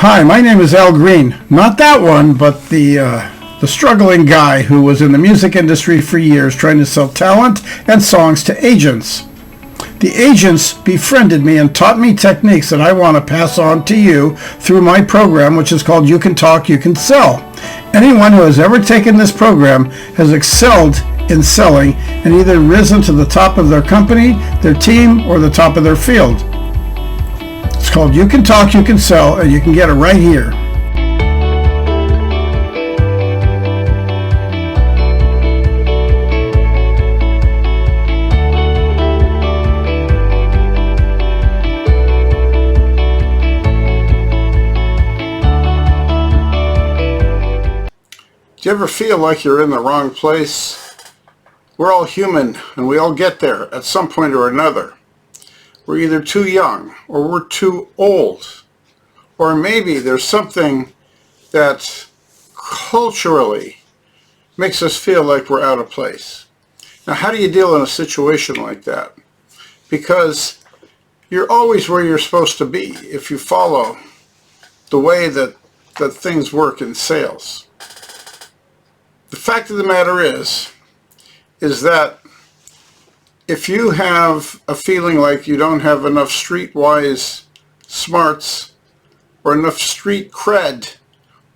Hi, my name is Al Green. Not that one, but the struggling guy who was in the music industry for years trying to sell talent and songs to agents. The agents befriended me and taught me techniques that I want to pass on to you through my program, which is called You Can Talk, You Can Sell. Anyone who has ever taken this program has excelled in selling and either risen to the top of their company, their team, or the top of their field. It's called You Can Talk, You Can Sell, and you can get it right here. Do you ever feel like you're in the wrong place? We're all human, and we all get there at some point or another. We're either too young, or we're too old, or maybe there's something that culturally makes us feel like we're out of place. Now, how do you deal in a situation like that? Because you're always where you're supposed to be if you follow the way that things work in sales. The fact of the matter is that if you have a feeling like you don't have enough streetwise smarts or enough street cred,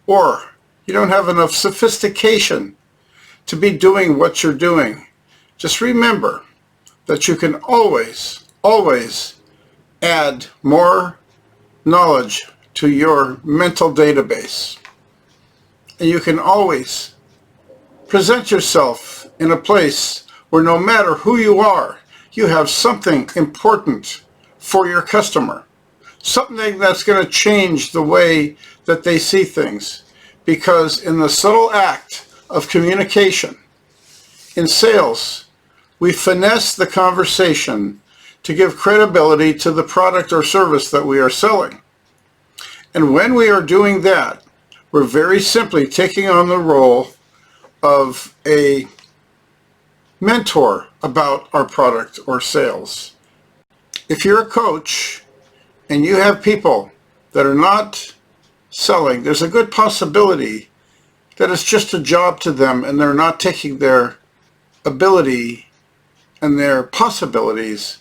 or you don't have enough sophistication to be doing what you're doing, just remember that you can always add more knowledge to your mental database. And you can always present yourself in a place where no matter who you are, you have something important for your customer. Something that's going to change the way that they see things. Because in the subtle act of communication, in sales, we finesse the conversation to give credibility to the product or service that we are selling. And when we are doing that, we're very simply taking on the role of a mentor about our product or sales. If you're a coach and you have people that are not selling, there's a good possibility that it's just a job to them and they're not taking their ability and their possibilities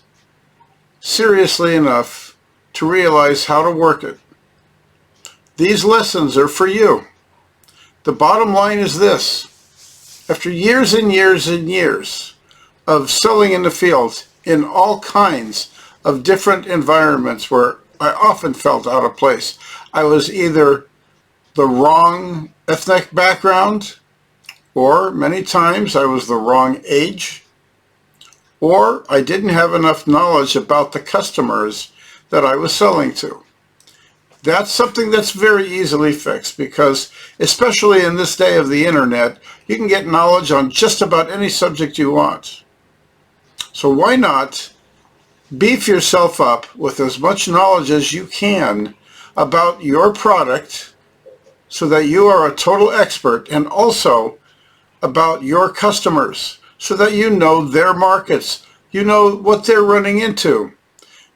seriously enough to realize how to work it. These lessons are for you. The bottom line is this. After years and years and years of selling in the field in all kinds of different environments where I often felt out of place, I was either the wrong ethnic background, or many times I was the wrong age, or I didn't have enough knowledge about the customers that I was selling to. That's something that's very easily fixed because, especially in this day of the internet, you can get knowledge on just about any subject you want. So why not beef yourself up with as much knowledge as you can about your product so that you are a total expert, and also about your customers so that you know their markets, you know what they're running into.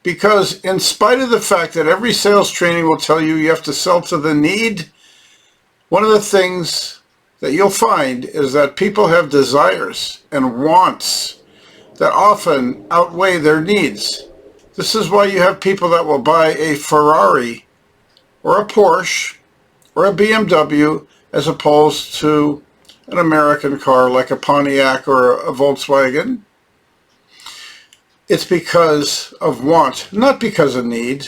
Because in spite of the fact that every sales training will tell you you have to sell to the need, one of the things that you'll find is that people have desires and wants that often outweigh their needs. This is why you have people that will buy a Ferrari or a Porsche or a BMW as opposed to an American car like a Pontiac or a Volkswagen. It's because of want, not because of need.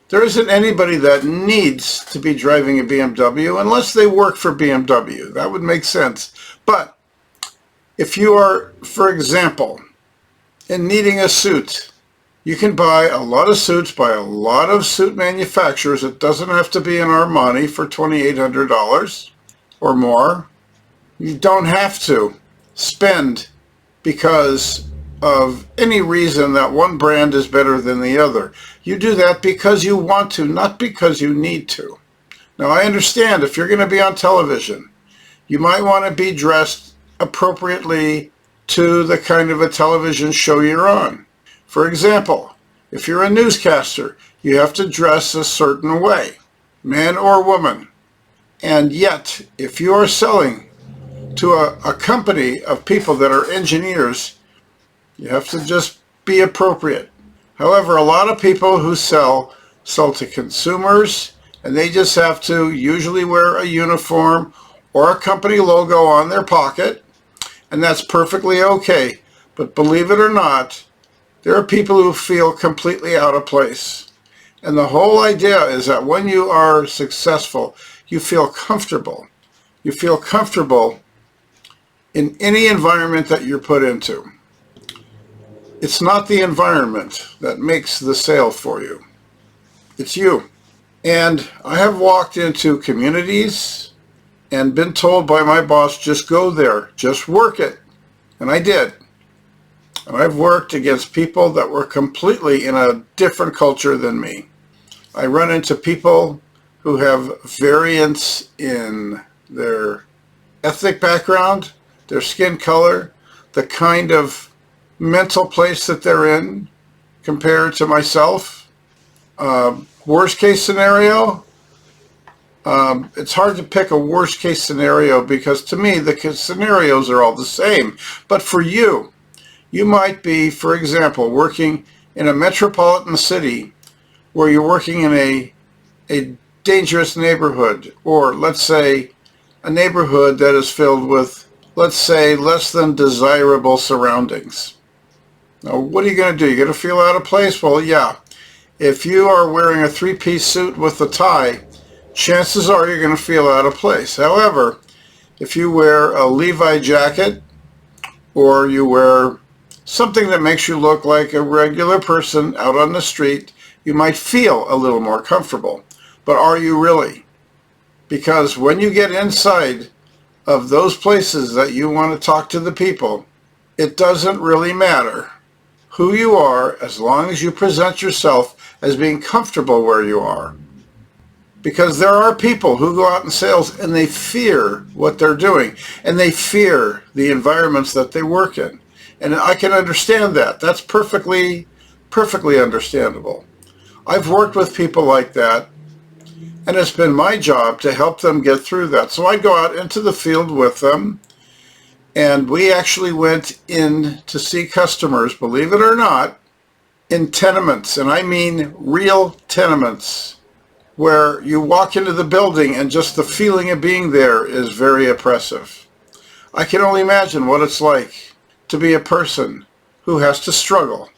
There isn't anybody that needs to be driving a BMW unless they work for BMW. That would make sense. But if you are, for example, in needing a suit, you can buy a lot of suits by a lot of suit manufacturers. It doesn't have to be an Armani for $2,800 or more. You don't have to spend because of any reason that one brand is better than the other. You do that because you want to, not because you need to. Now, I understand if you're going to be on television, you might want to be dressed appropriately to the kind of a television show you're on. For example, if you're a newscaster, you have to dress a certain way. man or woman. And yet, if you are selling to a company of people that are engineers, you have to just be appropriate. However, a lot of people who sell to consumers, and they just have to usually wear a uniform or a company logo on their pocket, and that's perfectly okay. But believe it or not, there are people who feel completely out of place. And the whole idea is that when you are successful, you feel comfortable. You feel comfortable in any environment that you're put into. It's not the environment that makes the sale for you. It's you. And I have walked into communities and been told by my boss, just go there, just work it. And I did. And I've worked against people that were completely in a different culture than me. I run into people who have variance in their ethnic background, their skin color, the kind of mental place that they're in compared to myself. Worst case scenario, it's hard to pick a worst case scenario because to me the scenarios are all the same. But for you, you might be, for example, working in a metropolitan city where you're working in a dangerous neighborhood, or let's say a neighborhood that is filled with, let's say, less than desirable surroundings. Now, what are you going to do? You're going to feel out of place? Well, yeah. If you are wearing a three-piece suit with a tie, chances are you're going to feel out of place. However, if you wear a Levi jacket or you wear something that makes you look like a regular person out on the street, you might feel a little more comfortable. But are you really? Because when you get inside of those places that you want to talk to the people, it doesn't really matter who you are as long as you present yourself as being comfortable where you are. Because there are people who go out in sales and they fear what they're doing, and they fear the environments that they work in. And I can understand that. That's perfectly understandable. I've worked with people like that, and it's been my job to help them get through that. So I go out into the field with them, and we actually went in to see customers, believe it or not, in tenements, and I mean real tenements, where you walk into the building and just the feeling of being there is very oppressive. I can only imagine what it's like to be a person who has to struggle.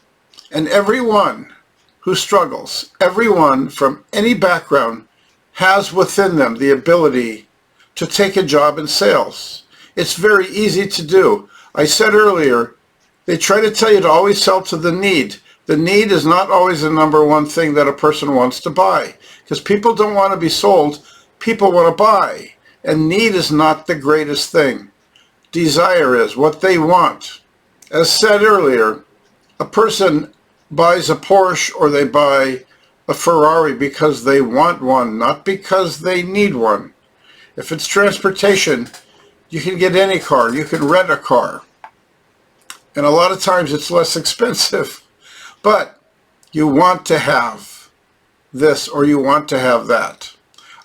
And everyone who struggles, everyone from any background, has within them the ability to take a job in sales. It's very easy to do. I said earlier, they try to tell you to always sell to the need. The need is not always the number one thing that a person wants to buy, because people don't want to be sold, people want to buy. And need is not the greatest thing. Desire is what they want. As said earlier, a person buys a Porsche or they buy a Ferrari because they want one, not because they need one. If it's transportation, you can get any car. You can rent a car. And a lot of times it's less expensive. But you want to have this or you want to have that.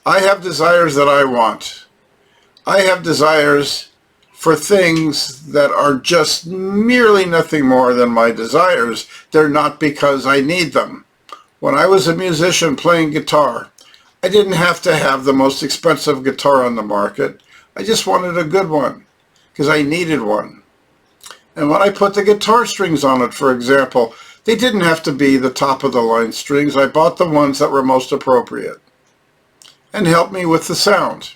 I have desires that I want. I have desires for things that are just merely nothing more than my desires. They're not because I need them. When I was a musician playing guitar, I didn't have to have the most expensive guitar on the market. I just wanted a good one because I needed one. And when I put the guitar strings on it, for example, they didn't have to be the top of the line strings. I bought the ones that were most appropriate and helped me with the sound.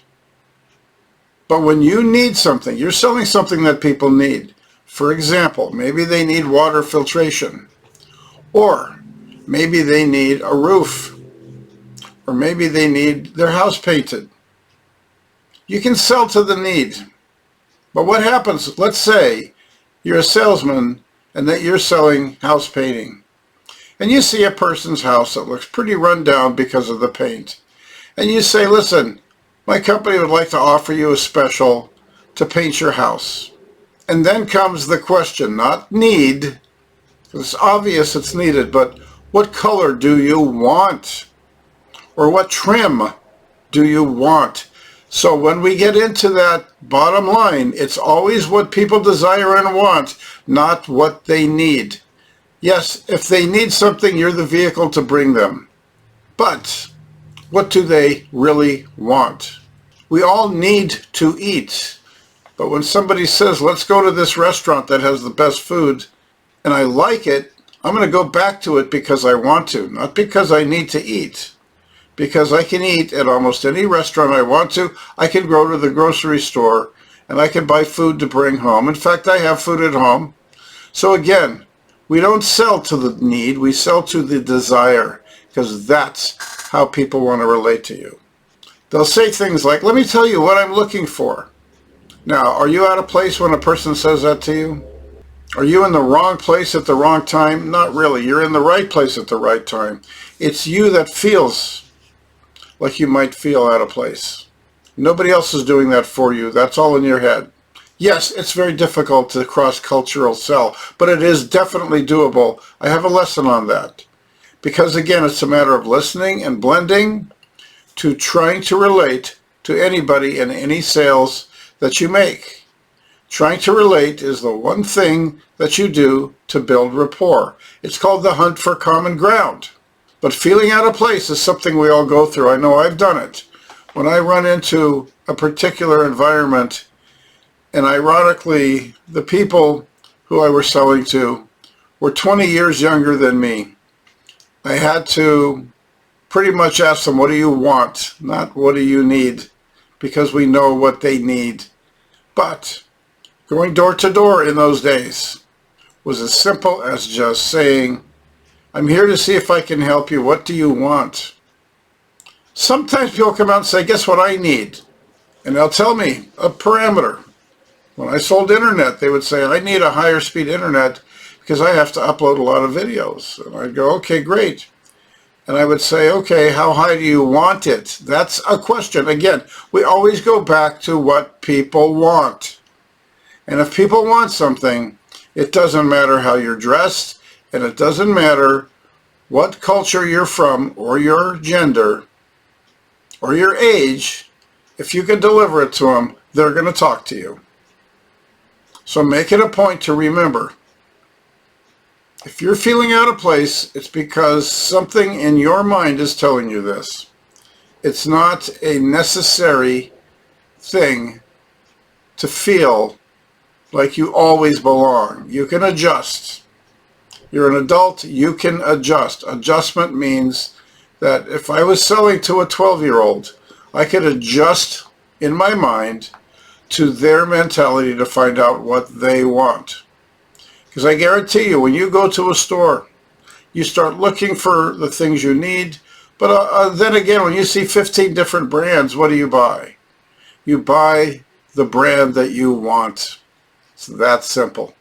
But when you need something, you're selling something that people need. For example, maybe they need water filtration, or maybe they need a roof, or maybe they need their house painted. You can sell to the need. But what happens, let's say you're a salesman and that you're selling house painting, and you see a person's house that looks pretty run down because of the paint, and you say, listen, my company would like to offer you a special to paint your house. And then comes the question, not need, it's obvious it's needed, but what color do you want? Or what trim? do you want? So when we get into that bottom line, it's always what people desire and want, not what they need. Yes, if they need something, you're the vehicle to bring them. But what do they really want? We all need to eat. But when somebody says, let's go to this restaurant that has the best food, and I like it, I'm going to go back to it because I want to, not because I need to eat. Because I can eat at almost any restaurant I want to. I can go to the grocery store and I can buy food to bring home. In fact, I have food at home. So again, we don't sell to the need, we sell to the desire, because that's how people want to relate to you. They'll say things like, let me tell you what I'm looking for. Now, are you out of place when a person says that to you? Are you in the wrong place at the wrong time? Not really. You're in the right place at the right time. It's you that feels like you might feel out of place. Nobody else is doing that for you. That's all in your head. Yes, it's very difficult to cross-cultural sell, but it is definitely doable. I have a lesson on that. Because again, it's a matter of listening and blending to trying to relate to anybody in any sales that you make. Trying to relate is the one thing that you do to build rapport. It's called the hunt for common ground. But feeling out of place is something we all go through. I know I've done it. When I run into a particular environment, and ironically, the people who I was selling to were 20 years younger than me, I had to pretty much ask them, what do you want? Not what do you need? Because we know what they need. But going door to door in those days was as simple as just saying, I'm here to see if I can help you. What do you want? Sometimes people come out and say, guess what I need? And they'll tell me a parameter. When I sold internet, they would say, I need a higher speed internet because I have to upload a lot of videos. And I'd go, okay, great. And I would say, okay, how high do you want it? That's a question. Again, we always go back to what people want. And if people want something, it doesn't matter how you're dressed, and it doesn't matter what culture you're from, or your gender, or your age. If you can deliver it to them, they're going to talk to you. So make it a point to remember, if you're feeling out of place, it's because something in your mind is telling you this. It's not a necessary thing to feel like you always belong. You can adjust. You're an adult, you can adjust. Adjustment means that if I was selling to a 12-year-old, I could adjust in my mind to their mentality to find out what they want. Because I guarantee you, when you go to a store, you start looking for the things you need, but then again, when you see 15 different brands, what do you buy? You buy the brand that you want. It's that simple.